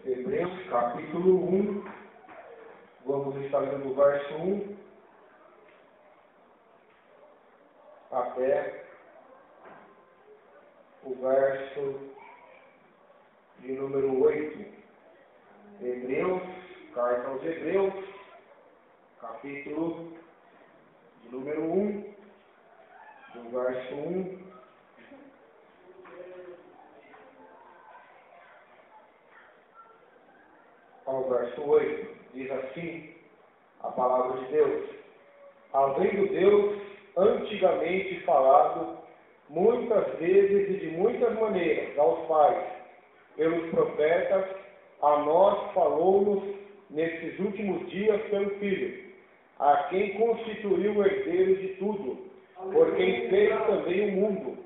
Hebreus capítulo 1, vamos estar lendo o verso 1 até o verso de número 8. Hebreus, carta aos Hebreus, capítulo de número 1, do verso 1 ao verso 8, diz assim a palavra de Deus: havendo Deus antigamente falado muitas vezes e de muitas maneiras aos pais, pelos profetas, a nós falou-nos nesses últimos dias pelo Filho, a quem constituiu o herdeiro de tudo, por quem fez também o mundo,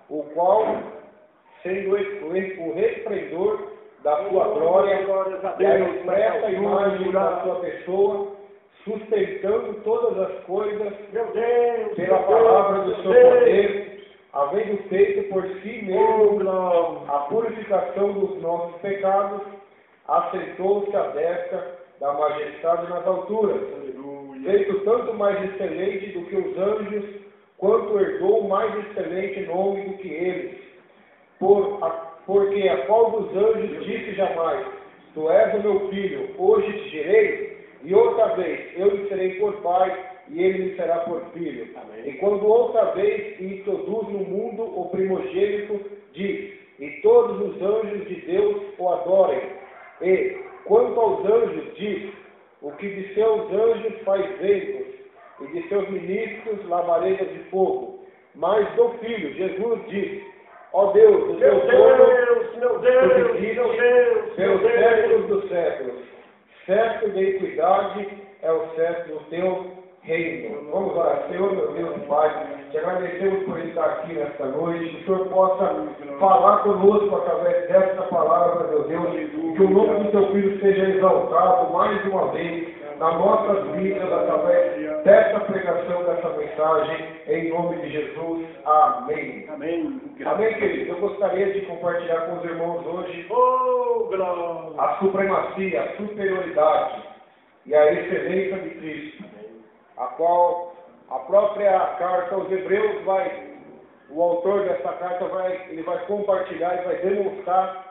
o qual, sendo o resplendor da sua glória e a expressa imagem da sua pessoa, sustentando todas as coisas pela palavra do seu poder, havendo feito por si mesmo a purificação dos nossos pecados, assentou-se à destra da majestade nas alturas, feito tanto mais excelente do que os anjos, quanto herdou mais excelente nome do que eles. Porque a qual dos anjos disse jamais: tu és o meu filho, hoje te gerei, e outra vez eu lhe serei por pai, e ele lhe será por filho. Amém. E quando outra vez introduz no mundo o primogênito, diz: e todos os anjos de Deus o adorem. E quanto aos anjos, diz: o que de seus anjos faz ventos, e de seus ministros labaredas de fogo. Mas do filho, Jesus diz: ó Deus, o teu trono, pelos séculos dos séculos, século de equidade é o século do teu reino. Vamos orar. Senhor, meu Deus e Pai, te agradecemos por estar aqui nesta noite, que o Senhor possa falar conosco através desta palavra, meu Deus, e que o nome do teu Filho seja exaltado mais uma vez nas nossas vidas, através desta pregação, dessa mensagem, em nome de Jesus. Amém. Amém. Amém, queridos. Eu gostaria de compartilhar com os irmãos hoje a supremacia, a superioridade e a excelência de Cristo, a qual a própria carta aos Hebreus o autor dessa carta vai compartilhar e vai demonstrar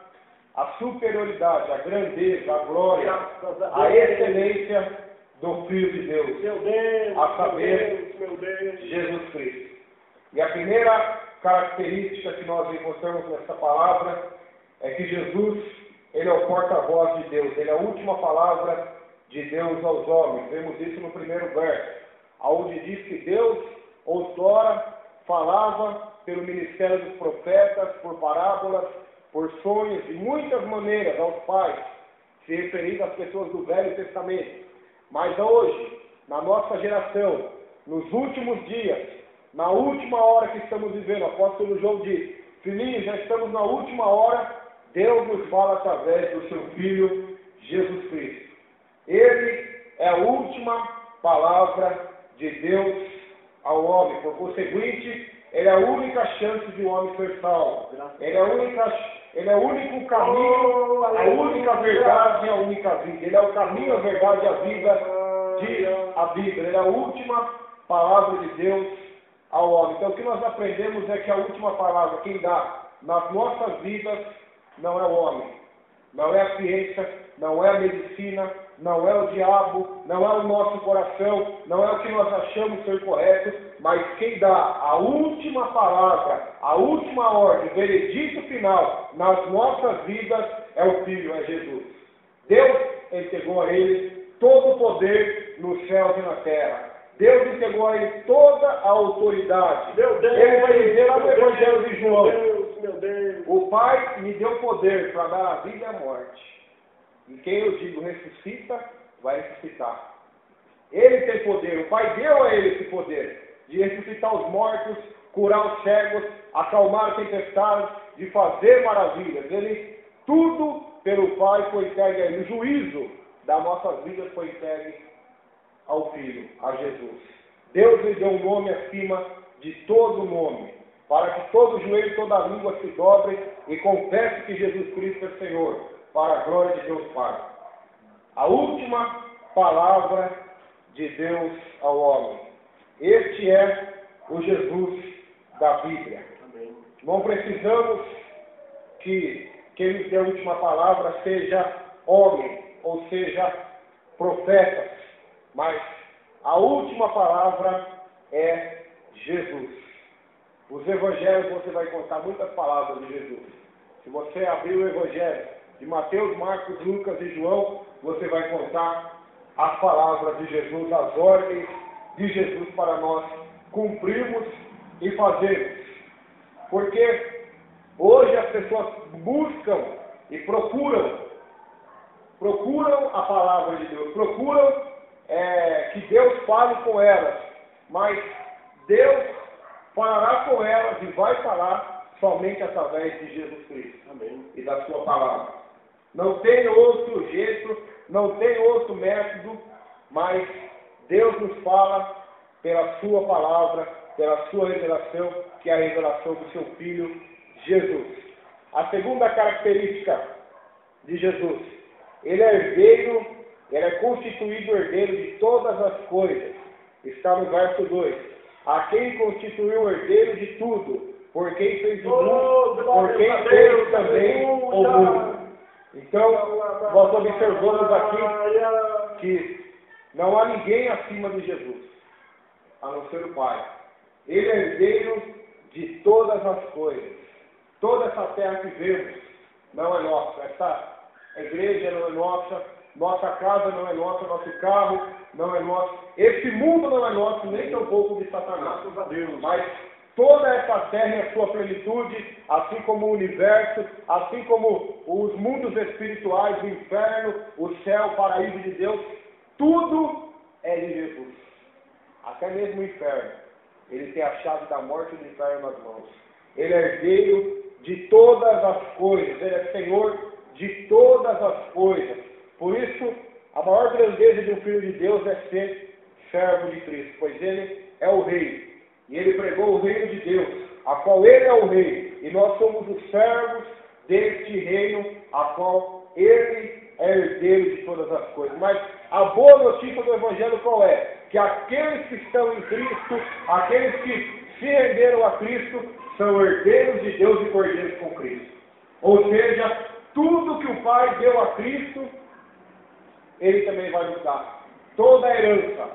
a superioridade, a grandeza, a glória, a excelência do Filho de Deus, a saber, Jesus Cristo. E a primeira característica que nós encontramos nessa palavra é que Jesus, ele é o porta-voz de Deus, ele é a última palavra de Deus aos homens. Vemos isso no primeiro verso, onde diz que Deus outrora falava pelo ministério dos profetas, por parábolas, por sonhos, de muitas maneiras aos pais, se referindo às pessoas do Velho Testamento. Mas hoje, na nossa geração, nos últimos dias, na última hora que estamos vivendo, o apóstolo João diz: filhinhos, já estamos na última hora, Deus nos fala através do seu Filho, Jesus Cristo. Ele é a última palavra de Deus ao homem. Por conseguinte, ele é a única chance de um homem ser salvo. Ele é o único caminho, a única verdade e a única vida. Ele é o caminho, a verdade e a vida, diz a Bíblia. Ele é a última palavra de Deus ao homem. Então, o que nós aprendemos é que a última palavra, quem dá nas nossas vidas, não é o homem, não é a ciência, não é a medicina, não é o diabo, não é o nosso coração, não é o que nós achamos ser correto, mas quem dá a última palavra, a última ordem, o veredito final nas nossas vidas é o Filho, é Jesus. Deus entregou a ele todo o poder nos céus e na terra. Deus entregou a ele toda a autoridade. Ele vai dizer lá no Evangelho de João: o Pai me deu poder para dar a vida e a morte. E quem eu digo ressuscita, vai ressuscitar. Ele tem poder, o Pai deu a ele esse poder de ressuscitar os mortos, curar os cegos, acalmar tempestades, de fazer maravilhas. Tudo pelo Pai foi entregue a ele. O juízo das nossas vidas foi entregue ao Filho, a Jesus. Deus lhe deu um nome acima de todo nome, para que todo joelho e toda língua se dobre e confesse que Jesus Cristo é Senhor, para a glória de Deus Pai. A última palavra de Deus ao homem. Este é o Jesus da Bíblia. Amém. Não precisamos que quem nos dê a última palavra seja homem, ou seja, profeta, mas a última palavra é Jesus. Os evangelhos você vai encontrar muitas palavras de Jesus. Se você abrir o evangelho de Mateus, Marcos, Lucas e João, você vai encontrar as palavras de Jesus, as ordens de Jesus para nós cumprirmos e fazermos. Porque hoje as pessoas buscam e procuram a palavra de Deus, procuram que Deus fale com elas, mas Deus falará com elas e vai falar somente através de Jesus Cristo. Amém. E da sua palavra. Não tem outro jeito, não tem outro método, mas Deus nos fala pela sua palavra, pela sua revelação, que é a revelação do seu Filho Jesus. A segunda característica de Jesus, ele é herdeiro, ele é constituído herdeiro de todas as coisas. Está no verso 2. A quem constituiu herdeiro de tudo, por quem fez o mundo, por quem fez também o mundo. Então, nós observamos aqui que não há ninguém acima de Jesus, a não ser o Pai. Ele é herdeiro de todas as coisas. Toda essa terra que vemos não é nossa. Essa igreja não é nossa. Nossa casa não é nossa. Nosso carro não é nosso. Esse mundo não é nosso, nem tampouco de Satanás. Mas toda essa terra e a sua plenitude, assim como o universo, assim como os mundos espirituais, o inferno, o céu, o paraíso de Deus, tudo é de Jesus. Até mesmo o inferno. Ele tem a chave da morte e do inferno nas mãos. Ele é herdeiro de todas as coisas. Ele é Senhor de todas as coisas. Por isso, a maior grandeza de um filho de Deus é ser servo de Cristo, pois ele é o rei. E ele pregou o reino de Deus, a qual ele é o rei. E nós somos os servos deste reino, a qual ele é herdeiro de todas as coisas. Mas a boa notícia do Evangelho qual é? Que aqueles que estão em Cristo, aqueles que se renderam a Cristo, são herdeiros de Deus e cordeiros com Cristo. Ou seja, tudo que o Pai deu a Cristo, ele também vai nos dar. Toda a herança.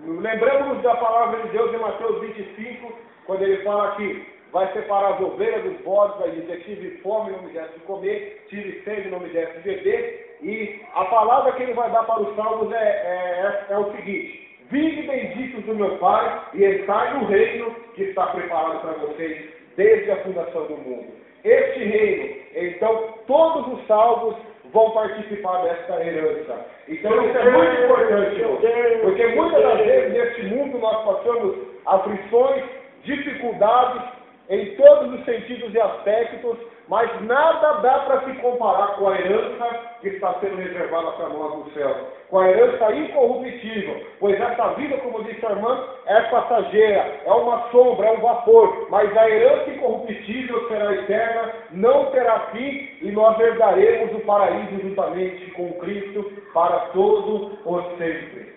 Lembramos da palavra de Deus em Mateus 25, quando ele fala que vai separar as ovelhas dos bodes, vai dizer: tive fome, não me desse de comer, tive sede, não me desse de beber. E a palavra que ele vai dar para os salvos é o seguinte: vinde benditos do meu Pai e entrai no reino que está preparado para vocês desde a fundação do mundo. Este reino, então, todos os salvos vão participar desta herança. Então isso é muito importante, porque muitas das vezes neste mundo nós passamos aflições, dificuldades em todos os sentidos e aspectos, mas nada dá para se comparar com a herança que está sendo reservada para nós no céu, com a herança incorruptível, pois essa vida, como disse a irmã, é passageira, é uma sombra, é um vapor, mas a herança incorruptível será eterna, não terá fim, e nós herdaremos o paraíso juntamente com Cristo para todo o sempre.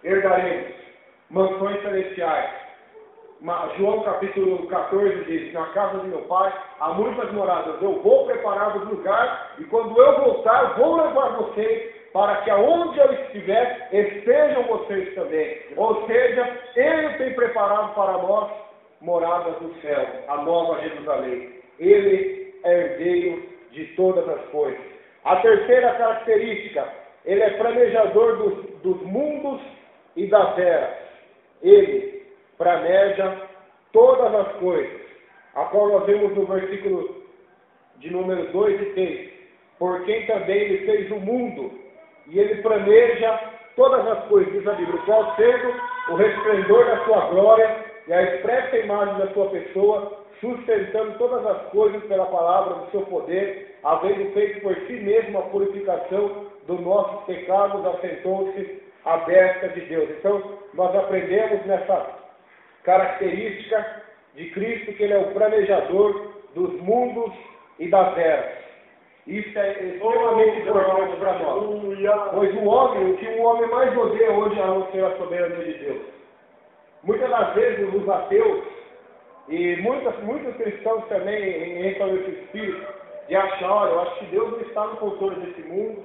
Herdaremos mansões celestiais. João capítulo 14 diz: na casa de meu pai há muitas moradas, eu vou preparar o lugar, e quando eu voltar, vou levar vocês, para que aonde eu estiver, estejam vocês também. Ou seja, ele tem preparado para nós moradas no céu, a nova Jerusalém. Ele é herdeiro de todas as coisas. A terceira característica, ele é planejador dos mundos e das eras. Ele planeja todas as coisas, a qual nós vemos no versículo de número 2 e 3. Por quem também ele fez o mundo, e ele planeja todas as coisas, diz a Bíblia, qual sendo o resplendor da sua glória e a expressa imagem da sua pessoa, sustentando todas as coisas pela palavra do seu poder, havendo feito por si mesmo a purificação dos nossos pecados, assentou-se à destra de Deus. Então, nós aprendemos nessa característica de Cristo, que ele é o planejador dos mundos e das eras. Isso é extremamente importante para nós. Pois o que o homem mais odeia hoje é a soberania de Deus. Muitas das vezes os ateus e muitos cristãos também entram nesse espírito de achar, olha, eu acho que Deus não está no controle desse mundo,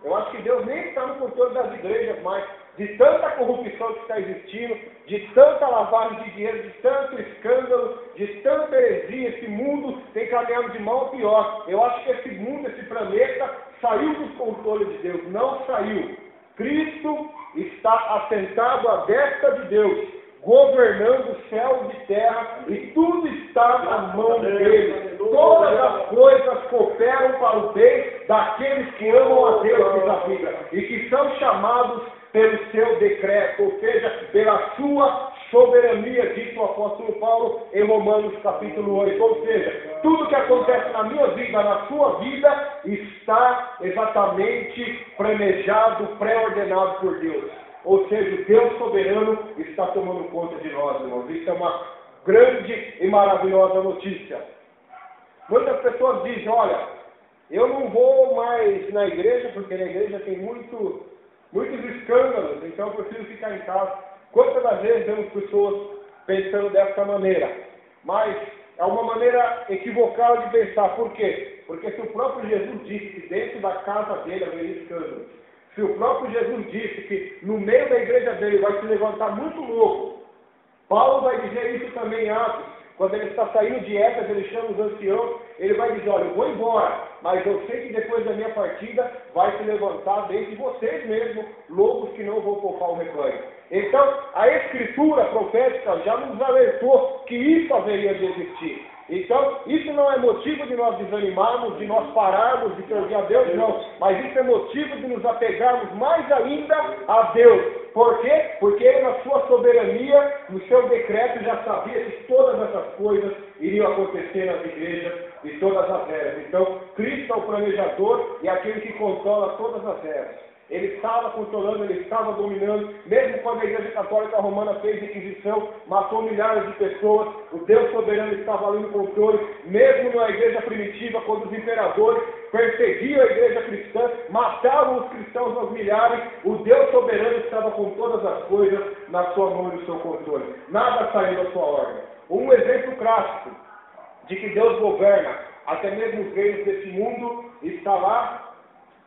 eu acho que Deus nem está no controle das igrejas mais, de tanta corrupção que está existindo, de tanta lavagem de dinheiro, de tanto escândalo, de tanta heresia, esse mundo tem caminhado de mal a pior. Eu acho que esse mundo, esse planeta, saiu dos controles de Deus, não saiu. Cristo está assentado à destra de Deus, governando céu e terra, e tudo está na mão dele. Todas as coisas cooperam para o bem daqueles que amam a Deus, diz a Bíblia, e que são chamados pelo seu decreto, ou seja, pela sua soberania, diz o apóstolo Paulo em Romanos capítulo 8. Ou seja, tudo que acontece na minha vida, na sua vida, está exatamente planejado, pré-ordenado por Deus. Ou seja, o Deus soberano está tomando conta de nós, irmãos. Isso é uma grande e maravilhosa notícia. Muitas pessoas dizem, olha, eu não vou mais na igreja, porque na igreja tem muitos escândalos, então eu preciso ficar em casa. Quantas das vezes vemos pessoas pensando dessa maneira? Mas é uma maneira equivocada de pensar. Por quê? Porque se o próprio Jesus disse que dentro da casa dele haveria escândalos, se o próprio Jesus disse que no meio da igreja dele vai se levantar muito louco, Paulo vai dizer isso também em Atos. Quando ele está saindo de Éfeso, ele chama os anciãos, ele vai dizer, olha, eu vou embora, mas eu sei que depois da minha partida vai se levantar dentro de vocês mesmos, lobos que não vão poupar o rebanho. Então, a Escritura profética já nos alertou que isso haveria de existir. Então, isso não é motivo de nós desanimarmos, de nós pararmos de servir a Deus, não. Mas isso é motivo de nos apegarmos mais ainda a Deus. Por quê? Porque Ele, na sua soberania, no seu decreto, já sabia que todas essas coisas iriam acontecer nas igrejas de todas as eras. Então, Cristo é o planejador e aquele que controla todas as eras. Ele estava controlando, ele estava dominando, mesmo quando a Igreja Católica Romana fez Inquisição, matou milhares de pessoas, o Deus soberano estava ali no controle, mesmo na Igreja primitiva, quando os imperadores perseguiam a Igreja cristã, matavam os cristãos aos milhares, o Deus soberano estava com todas as coisas na sua mão e no seu controle. Nada saiu da sua ordem. Um exemplo clássico de que Deus governa até mesmo os reinos desse mundo está lá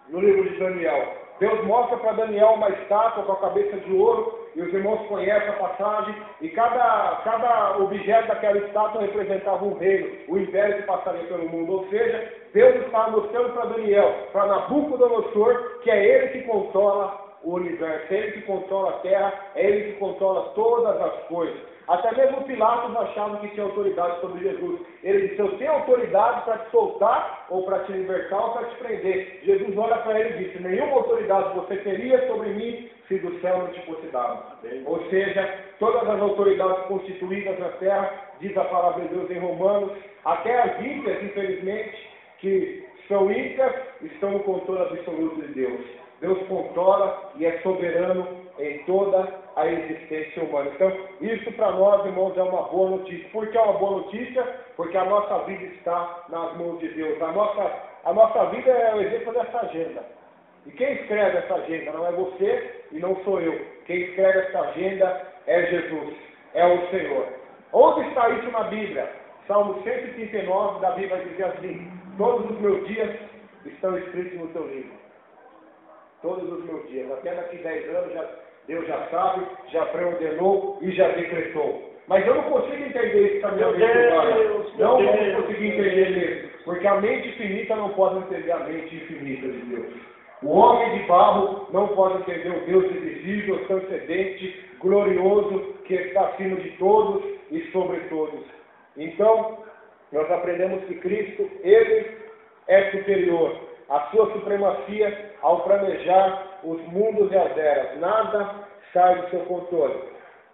no livro de Daniel. Deus mostra para Daniel uma estátua com a cabeça de ouro, e os irmãos conhecem a passagem, e cada objeto daquela estátua representava um reino, o império que passaria pelo mundo. Ou seja, Deus está mostrando para Daniel, para Nabucodonosor, que é ele que controla o universo, é ele que controla a terra, é ele que controla todas as coisas. Até mesmo Pilatos achava que tinha autoridade sobre Jesus. Ele disse, eu tenho autoridade para te soltar, ou para te libertar, ou para te prender. Jesus olha para ele e disse, nenhuma autoridade você teria sobre mim, se do céu não te fosse dado. Ou seja, todas as autoridades constituídas na terra, diz a palavra de Deus em Romanos, até as ímpias, infelizmente, que são ímpias, estão no controle absoluto de Deus. Deus controla e é soberano em toda a existência humana. Então, isso para nós, irmãos, é uma boa notícia. Por que é uma boa notícia? Porque a nossa vida está nas mãos de Deus. A nossa vida é o exemplo dessa agenda. E quem escreve essa agenda não é você e não sou eu. Quem escreve essa agenda é Jesus, é o Senhor. Onde está isso na Bíblia? Salmo 139 da Bíblia diz assim, todos os meus dias estão escritos no teu livro. Todos os meus dias, até daqui 10 anos, Deus já sabe, já preordenou e já decretou. Mas eu não consigo entender isso também. Não vamos conseguir entender mesmo, porque a mente finita não pode entender a mente infinita de Deus. O homem de barro não pode entender o Deus invisível, transcendente, glorioso, que está acima de todos e sobre todos. Então, nós aprendemos que Cristo, Ele é superior. A sua supremacia ao planejar os mundos e as eras. Nada sai do seu controle.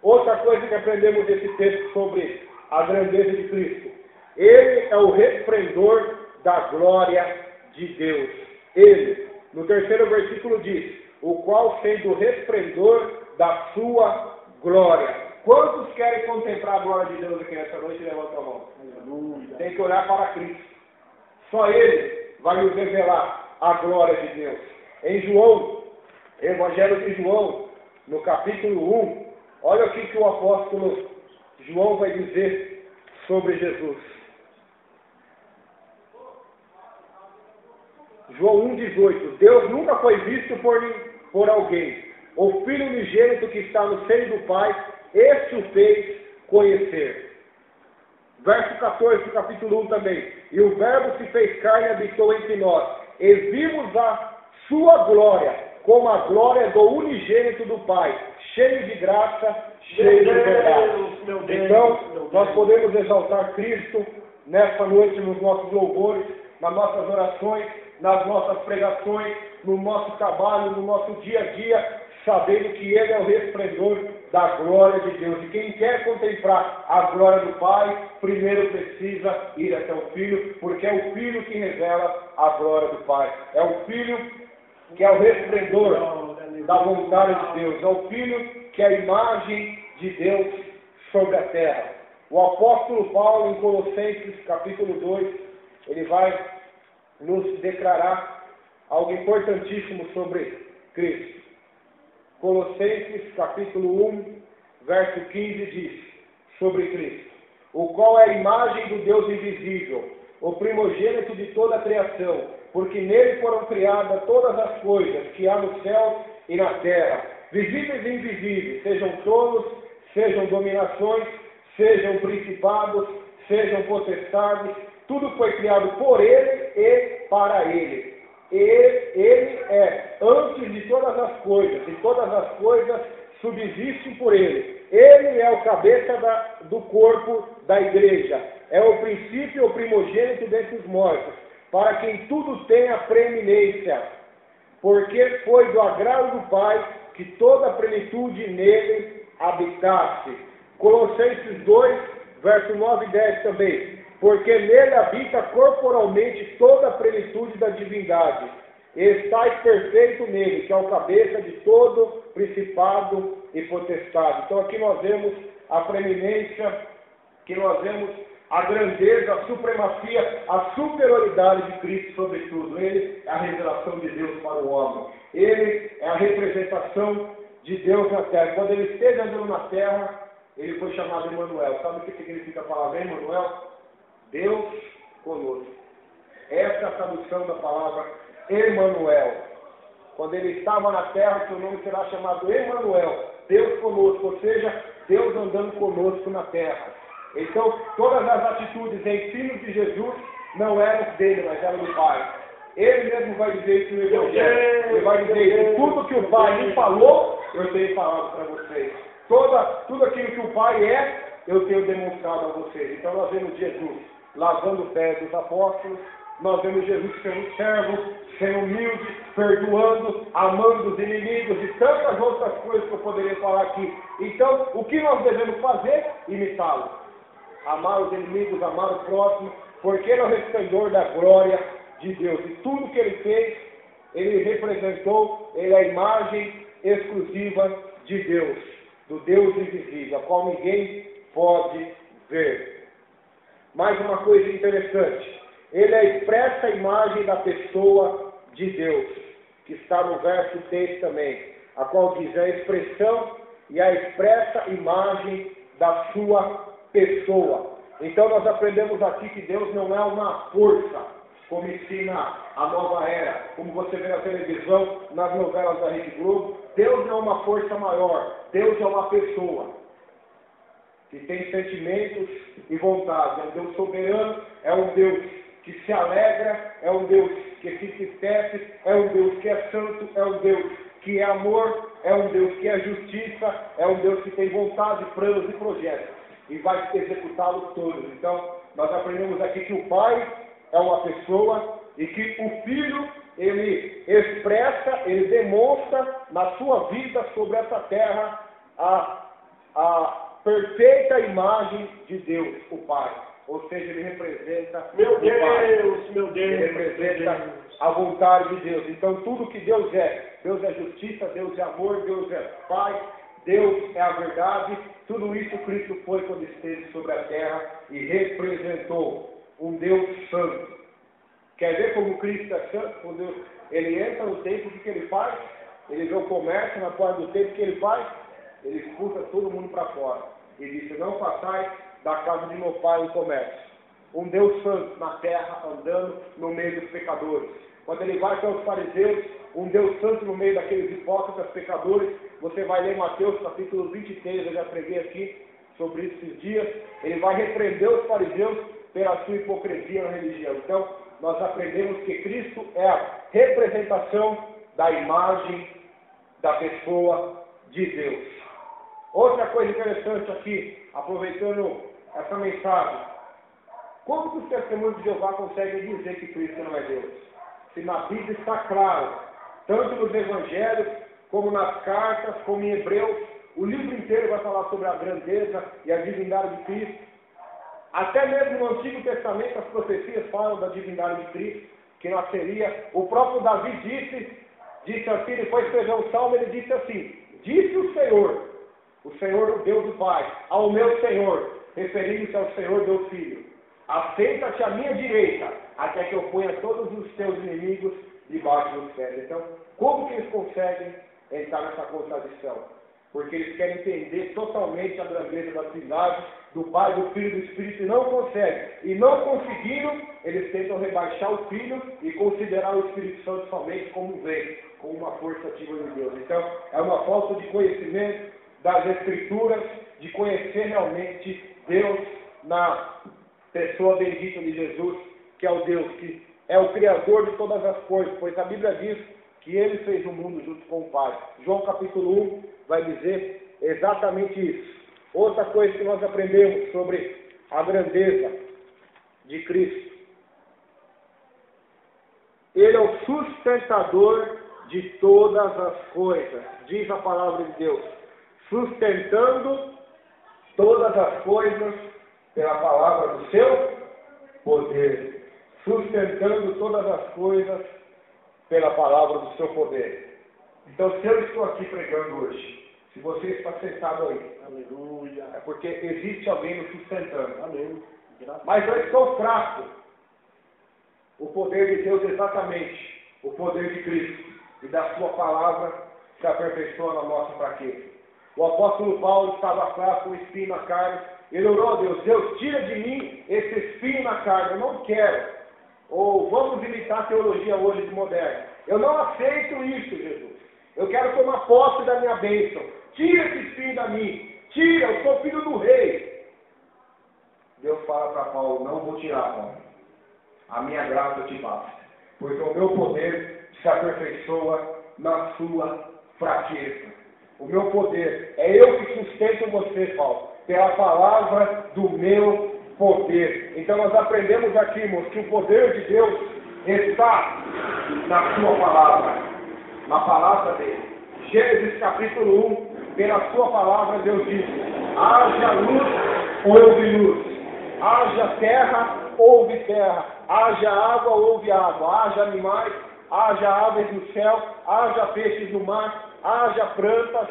Outra coisa que aprendemos desse texto sobre a grandeza de Cristo. Ele é o resplendor da glória de Deus. Ele, no terceiro versículo diz, o qual sendo o resplendor da sua glória. Quantos querem contemplar a glória de Deus aqui nessa noite? Levanta a mão. Aleluia. Tem que olhar para Cristo. Só Ele vai nos revelar a glória de Deus. Em João, Evangelho de João, no capítulo 1, olha o que o apóstolo João vai dizer sobre Jesus. João 1,18. Deus nunca foi visto por alguém. O Filho unigênito que está no seio do Pai, este o fez conhecer. Verso 14 do capítulo 1 também. E o Verbo se fez carne e habitou entre nós. E vimos a sua glória, como a glória do unigênito do Pai, cheio de graça, cheio de verdade. Então, nós podemos exaltar Cristo nessa noite nos nossos louvores, nas nossas orações, nas nossas pregações, no nosso trabalho, no nosso dia a dia, sabendo que Ele é o resplendor da glória de Deus. E quem quer contemplar a glória do Pai, primeiro precisa ir até o Filho, porque é o Filho que revela a glória do Pai. É o Filho que é o resplendor da vontade de Deus. É o Filho que é a imagem de Deus sobre a terra. O apóstolo Paulo, em Colossenses capítulo 2, ele vai nos declarar algo importantíssimo sobre Cristo. Colossenses capítulo 1, verso 15 diz sobre Cristo: o qual é a imagem do Deus invisível, o primogênito de toda a criação, porque nele foram criadas todas as coisas que há no céu e na terra, visíveis e invisíveis, sejam tronos, sejam dominações, sejam principados, sejam potestades, tudo foi criado por Ele e para Ele. Ele é antes de todas as coisas, e todas as coisas subsistem por Ele. Ele é o cabeça do corpo da igreja, é o princípio, o primogênito dentre os mortos, para quem tudo tem a preeminência, porque foi do agrado do Pai que toda a plenitude nele habitasse. Colossenses 2, verso 9 e 10 também. Porque nele habita corporalmente toda a plenitude da divindade. E estáis perfeito nele, que é o cabeça de todo principado e potestade. Então aqui nós vemos a preeminência, que nós vemos a grandeza, a supremacia, a superioridade de Cristo sobre tudo. Ele é a revelação de Deus para o homem. Ele é a representação de Deus na terra. Quando ele esteve andando na terra, ele foi chamado Emanuel. Sabe o que significa a palavra Emanuel? Deus conosco. Essa é a tradução da palavra Emanuel. Quando ele estava na terra, seu nome será chamado Emanuel, Deus conosco, ou seja, Deus andando conosco na terra. Então, todas as atitudes e ensinos de Jesus não eram dele, mas eram do Pai. Ele mesmo vai dizer isso no Evangelho. Ele vai dizer isso. Tudo que o Pai me falou, eu tenho falado para vocês. Tudo aquilo que o Pai é, eu tenho demonstrado a vocês. Então nós vemos Jesus lavando o pé dos apóstolos, nós vemos Jesus sendo servo, sendo humilde, perdoando, amando os inimigos e tantas outras coisas que eu poderia falar aqui. Então, o que nós devemos fazer? Imitá-lo. Amar os inimigos, amar o próximo, porque ele é o resplendor da glória de Deus. E tudo que ele fez, ele representou, ele é a imagem exclusiva de Deus, do Deus invisível, a qual ninguém pode ver. Mais uma coisa interessante, ele é a expressa imagem da pessoa de Deus, que está no verso 6 também, a qual diz a expressão e a expressa imagem da sua pessoa. Então nós aprendemos aqui que Deus não é uma força, como ensina a nova era, como você vê na televisão, nas novelas da Rede Globo. Deus não é uma força maior, Deus é uma pessoa que tem sentimentos e vontades. É um Deus soberano, é um Deus que se alegra, é um Deus que se entristece, é um Deus que é santo, é um Deus que é amor, é um Deus que é justiça, é um Deus que tem vontade, planos e projetos, e vai executá-los todos. Então, nós aprendemos aqui que o Pai é uma pessoa e que o Filho, ele expressa, ele demonstra na sua vida sobre essa terra a perfeita imagem de Deus, o Pai. Ou seja, ele representa o Pai. Ele representa a vontade de Deus. Então, tudo que Deus é justiça, Deus é amor, Deus é Pai, Deus é a verdade. Tudo isso Cristo foi quando esteve sobre a terra e representou um Deus santo. Quer ver como Cristo é santo? Quando ele entra no templo, o que ele faz? Ele vê o comércio na porta do templo, o que ele faz? Ele expulsa todo mundo para fora. E disse, não passai da casa de meu pai o comércio. Um Deus santo na terra, andando no meio dos pecadores. Quando ele vai para os fariseus, um Deus santo no meio daqueles hipócritas pecadores, você vai ler Mateus capítulo 23, eu já preguei aqui sobre isso esses dias. Ele vai repreender os fariseus pela sua hipocrisia na religião. Então, nós aprendemos que Cristo é a representação da imagem da pessoa de Deus. Outra coisa interessante aqui, aproveitando essa mensagem, como que os testemunhos de Jeová conseguem dizer que Cristo não é Deus? Se na Bíblia está claro, tanto nos Evangelhos, como nas cartas, como em Hebreus, o livro inteiro vai falar sobre a grandeza e a divindade de Cristo. Até mesmo no Antigo Testamento, as profecias falam da divindade de Cristo, que nasceria. O próprio Davi disse assim, ele foi escrever um salmo, ele disse assim, disse o Senhor, o Deus do Pai, ao meu Senhor, referindo-se ao Senhor Deus Filho, assenta-te à minha direita, até que eu ponha todos os teus inimigos debaixo dos pés. Então, como que eles conseguem entrar nessa contradição? Porque eles querem entender totalmente a grandeza da Trindade, do Pai, do Filho e do Espírito, e não conseguem. E não conseguindo, eles tentam rebaixar o Filho e considerar o Espírito Santo somente como um vento, como uma força ativa de Deus. Então, é uma falta de conhecimento das Escrituras, de conhecer realmente Deus na pessoa bendita de Jesus, que é o Deus que é o Criador de todas as coisas, pois a Bíblia diz que Ele fez o mundo junto com o Pai. João capítulo 1 vai dizer exatamente isso. Outra coisa que nós aprendemos sobre a grandeza de Cristo. Ele é o sustentador de todas as coisas, diz a palavra de Deus. Sustentando todas as coisas pela palavra do seu poder. Sustentando todas as coisas pela palavra do seu poder. Então, se eu estou aqui pregando hoje, se você está sentado aí, aleluia, é porque existe alguém me sustentando. Amém. Mas eu estou fraco. O poder de Deus é exatamente o poder de Cristo e da sua palavra se aperfeiçoa na nossa fraqueza. O apóstolo Paulo estava fraco, com espinho na carne. Ele orou a Deus, Deus, tira de mim esse espinho na carne, eu não quero. Ou vamos imitar a teologia hoje de moderna. Eu não aceito isso, Jesus. Eu quero tomar posse da minha bênção. Tira esse espinho da mim. Tira, eu sou filho do rei. Deus fala para Paulo, não vou tirar, Paulo. A minha graça te basta. Porque o meu poder se aperfeiçoa na sua fraqueza. O meu poder, é eu que sustento você, Paulo, pela palavra do meu poder. Então nós aprendemos aqui, irmãos, que o poder de Deus está na sua palavra, na palavra dele. Gênesis capítulo 1, pela sua palavra Deus diz, haja luz, houve luz. Haja terra, houve terra. Haja água, houve água. Haja animais, haja aves no céu, haja peixes no mar, haja plantas,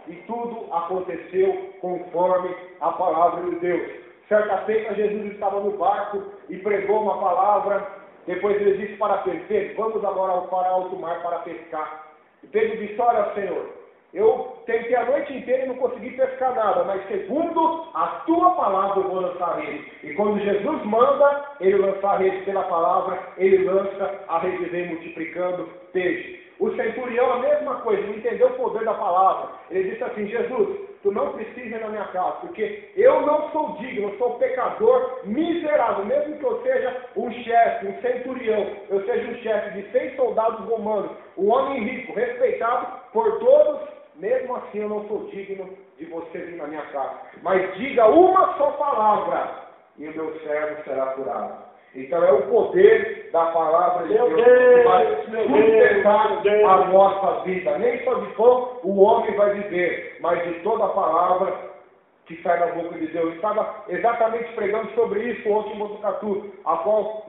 e tudo aconteceu conforme a palavra de Deus. Certa feita, Jesus estava no barco e pregou uma palavra. Depois ele disse para Pedro, vamos agora para alto mar para pescar. E Pedro disse, olha, Senhor, eu tentei a noite inteira e não consegui pescar nada, mas segundo a tua palavra eu vou lançar a rede. E quando Jesus manda ele lançar a rede pela palavra, ele lança a rede e vem multiplicando peixe. O centurião, a mesma coisa, não entendeu o poder da palavra. Ele disse assim, Jesus, tu não precisa ir na minha casa, porque eu não sou digno, eu sou pecador miserável. Mesmo que eu seja um chefe, um centurião, eu seja um chefe de 100 soldados romanos, um homem rico, respeitado por todos, mesmo assim eu não sou digno de você vir na minha casa. Mas diga uma só palavra e o meu servo será curado. Então é o poder da palavra de Deus que vai sustentar a nossa vida. Nem só de pão o homem vai viver, mas de toda a palavra que sai da boca de Deus. Eu estava exatamente pregando sobre isso ontem em Botucatu, a qual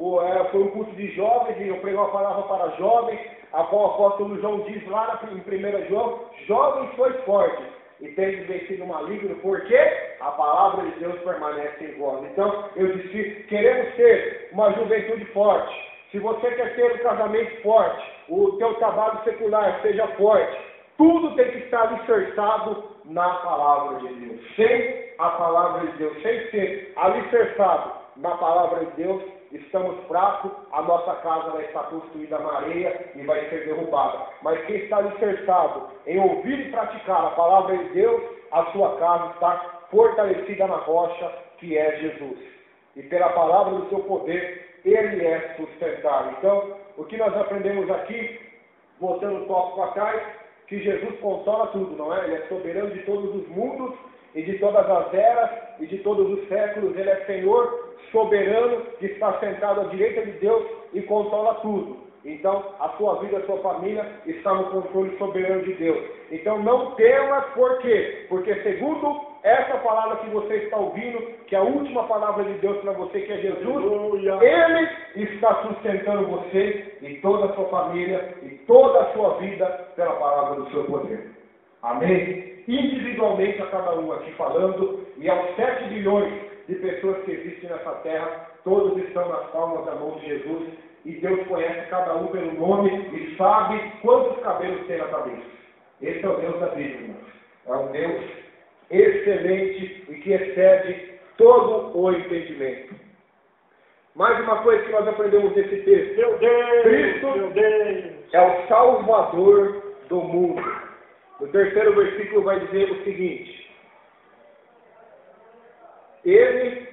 foi um curso de jovens, e eu preguei uma palavra para jovens, a qual o apóstolo João diz lá em 1 João, jovens sois fortes, e tendes vencido o maligno, porque a palavra de Deus permanece em vós. Então, eu disse, queremos ter uma juventude forte, se você quer ter um casamento forte, o teu trabalho secular seja forte, tudo tem que estar alicerçado na palavra de Deus. Sem a palavra de Deus, sem ser alicerçado na palavra de Deus, estamos fracos, a nossa casa vai estar construída na areia e vai ser derrubada. Mas quem está alicerçado em ouvir e praticar a palavra de Deus, a sua casa está fortalecida na rocha, que é Jesus. E pela palavra do seu poder, ele é sustentável. Então, o que nós aprendemos aqui, voltando o tópico atrás, que Jesus controla tudo, não é? Ele é soberano de todos os mundos e de todas as eras e de todos os séculos. Ele é Senhor soberano que está sentado à direita de Deus e controla tudo. Então, a sua vida, a sua família está no controle soberano de Deus. Então, não tema, por quê? Porque segundo essa palavra que você está ouvindo, que é a última palavra de Deus para você, que é Jesus, Ele está sustentando você e toda a sua família e toda a sua vida pela palavra do seu poder. Amém? Individualmente a cada um aqui falando, e aos 7 bilhões de pessoas que existem nessa terra, todos estão nas palmas da mão de Jesus, e Deus conhece cada um pelo nome e sabe quantos cabelos tem na cabeça. Esse é o Deus da Bíblia, irmãos. É um Deus excelente e que excede todo o entendimento. Mais uma coisa que nós aprendemos nesse texto. Meu Deus, Cristo meu Deus. é o Salvador do mundo. No 3º versículo vai dizer o seguinte: Ele,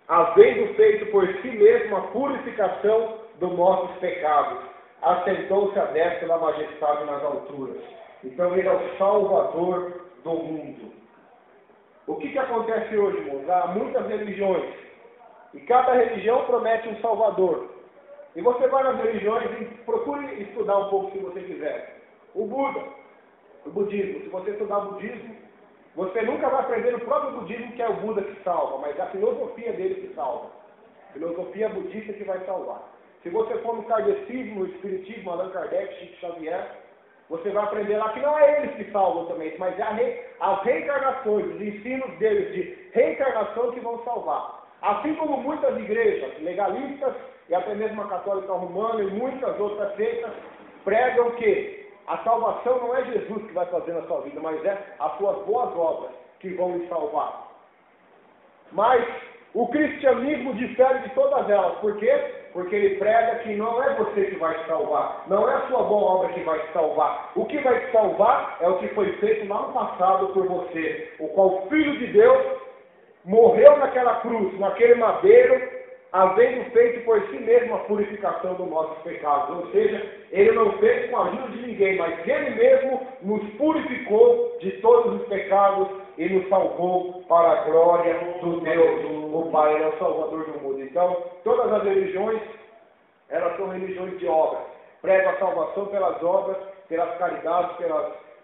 havendo feito por si mesmo a purificação dos nossos pecados, assentou-se à destra da majestade nas alturas. Então ele é o Salvador do mundo. O que acontece hoje, irmãos? Há muitas religiões, e cada religião promete um Salvador. E você vai nas religiões e procure estudar um pouco se você quiser. O Buda, o budismo. Se você estudar o budismo, você nunca vai aprender no próprio budismo que é o Buda que salva, mas é a filosofia dele que salva. A filosofia budista que vai salvar. Se você for no kardecismo, no espiritismo, Allan Kardec, Chico Xavier, você vai aprender lá que não é eles que salvam também, mas é as reencarnações, os ensinos deles de reencarnação que vão salvar. Assim como muitas igrejas legalistas, e até mesmo a católica romana e muitas outras seitas, pregam que a salvação não é Jesus que vai fazer na sua vida, mas é as suas boas obras que vão lhe salvar. Mas o cristianismo difere de todas elas. Por quê? Porque ele prega que não é você que vai te salvar, não é a sua boa obra que vai te salvar. O que vai te salvar é o que foi feito lá no passado por você, o qual o Filho de Deus morreu naquela cruz, naquele madeiro, havendo feito por si mesmo a purificação dos nossos pecados. Ou seja, ele não fez com a ajuda de ninguém, mas ele mesmo nos purificou de todos os pecados e nos salvou para a glória do Deus, o Pai. Ele é o Salvador do mundo. Então, todas as religiões, elas são religiões de obras. Pregam a salvação pelas obras, pelas caridades,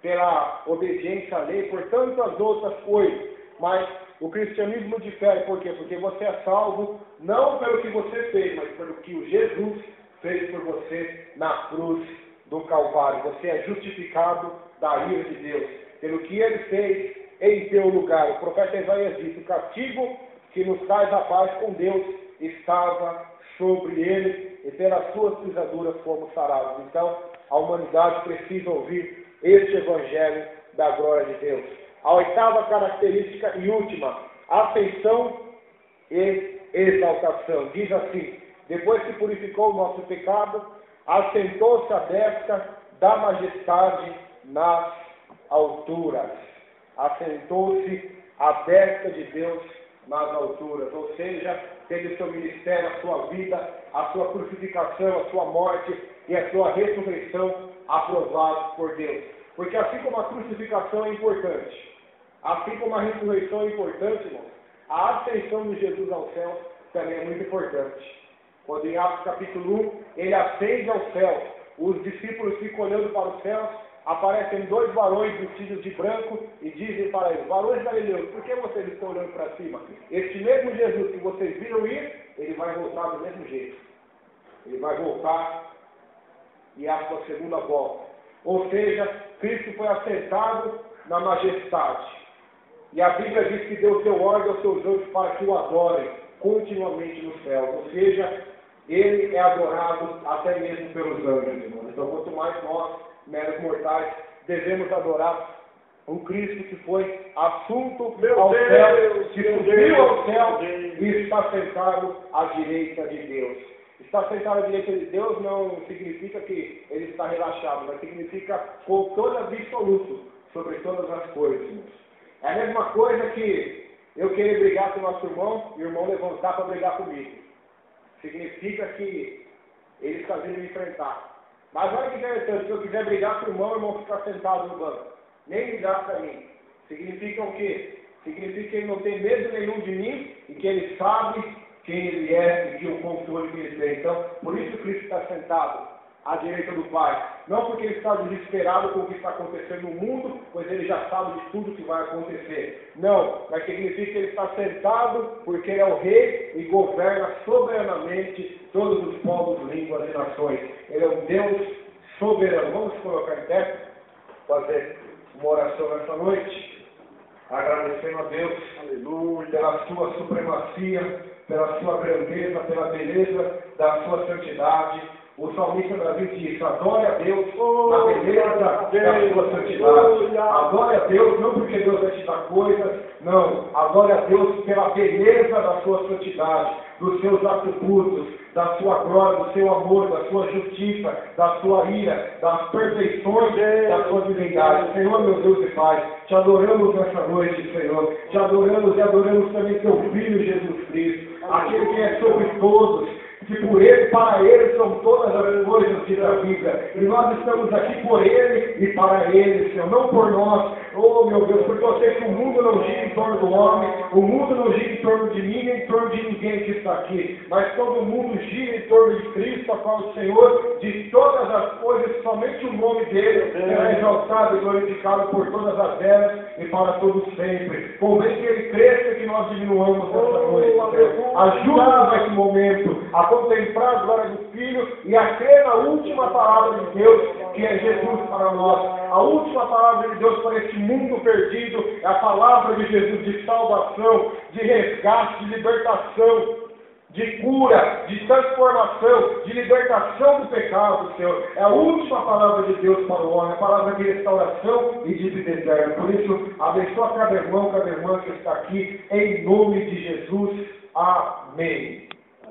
pela obediência à lei, por tantas outras coisas. Mas o cristianismo difere, por quê? Porque você é salvo não pelo que você fez, mas pelo que o Jesus fez por você na cruz do Calvário. Você é justificado da ira de Deus, pelo que ele fez em teu lugar. O profeta Isaías disse: o castigo que nos traz a paz com Deus estava sobre ele, e pelas suas pisaduras fomos sarados. Então, a humanidade precisa ouvir este evangelho da glória de Deus. A 8ª característica e última, ascensão e exaltação. Diz assim: depois que purificou o nosso pecado, assentou-se à destra da majestade nas alturas. Assentou-se à destra de Deus nas alturas. Ou seja, teve o seu ministério, a sua vida, a sua crucificação, a sua morte e a sua ressurreição aprovados por Deus. Porque assim como a crucificação é importante, assim como a ressurreição é importante, irmãos, a ascensão de Jesus aos céus também é muito importante. Quando em Atos capítulo 1, ele ascende aos céus, os discípulos ficam olhando para os céus, aparecem 2 varões vestidos de branco e dizem para eles: varões galileus, por que vocês estão olhando para cima? Este mesmo Jesus que vocês viram ir, ele vai voltar do mesmo jeito. Ele vai voltar e a sua segunda volta. Ou seja, Cristo foi assentado na majestade. E a Bíblia diz que Deus deu ordem aos seus anjos para que o adorem continuamente no céu. Ou seja, ele é adorado até mesmo pelos anjos, irmãos. Então, quanto mais nós, meros mortais, devemos adorar um Cristo que foi assunto ao céu, que subiu ao céu e está sentado à direita de Deus. Estar sentado à direita de Deus não significa que ele está relaxado, mas significa controle absoluto sobre todas as coisas, irmãos. É a mesma coisa que eu querer brigar com o nosso irmão e o irmão levantar para brigar comigo. Significa que ele está vindo me enfrentar. Mas olha que interessante, se eu quiser brigar com o irmão ficar sentado no banco. Nem ligar para mim. Significa o quê? Significa que ele não tem medo nenhum de mim e que ele sabe quem ele é e que o controle que ele tem. Então, por isso Cristo está sentado à direita do Pai. Não porque ele está desesperado com o que está acontecendo no mundo, pois ele já sabe de tudo que vai acontecer. Não, mas significa que ele está sentado porque ele é o rei e governa soberanamente todos os povos, línguas e nações. Ele é um Deus soberano. Vamos colocar em pé, fazer uma oração nessa noite, agradecendo a Deus, aleluia, pela sua supremacia, pela sua grandeza, pela beleza da sua santidade. O salmista Davi diz: adore a Deus na beleza da sua santidade. Adore a Deus não porque Deus vai te dar coisas, não. Adore a Deus pela beleza da sua santidade, dos seus atributos, da sua glória, do seu amor, da sua justiça, da sua ira, das perfeições da sua divindade. Senhor, meu Deus e Pai, te adoramos nessa noite, Senhor. Te adoramos e adoramos também teu Filho Jesus Cristo, aquele que é sobre todos, que por ele, para ele são todas as coisas que da vida. E nós estamos aqui por ele e para ele, Senhor, não por nós. Oh, meu Deus, porque eu sei que o mundo não gira em torno do homem, o mundo não gira em torno de mim, nem em torno de ninguém que está aqui. Mas todo mundo gira em torno de Cristo, a qual o Senhor, de todas as coisas, somente o nome dele será exaltado e glorificado por todas as eras e para todos sempre. Convém que ele cresça e que nós diminuamos nessa noite, Senhor. Ajuda-nos nesse momento a contemplar a glória do Filho e a crer na última palavra de Deus, que é Jesus para nós. A última palavra de Deus para este mundo perdido é a palavra de Jesus de salvação, de resgate, de libertação, de cura, de transformação, de libertação do pecado, Senhor. É a última palavra de Deus para o homem, a palavra de restauração e de vida eterna. Por isso, abençoa cada irmão, cada irmã que está aqui, em nome de Jesus. Amém.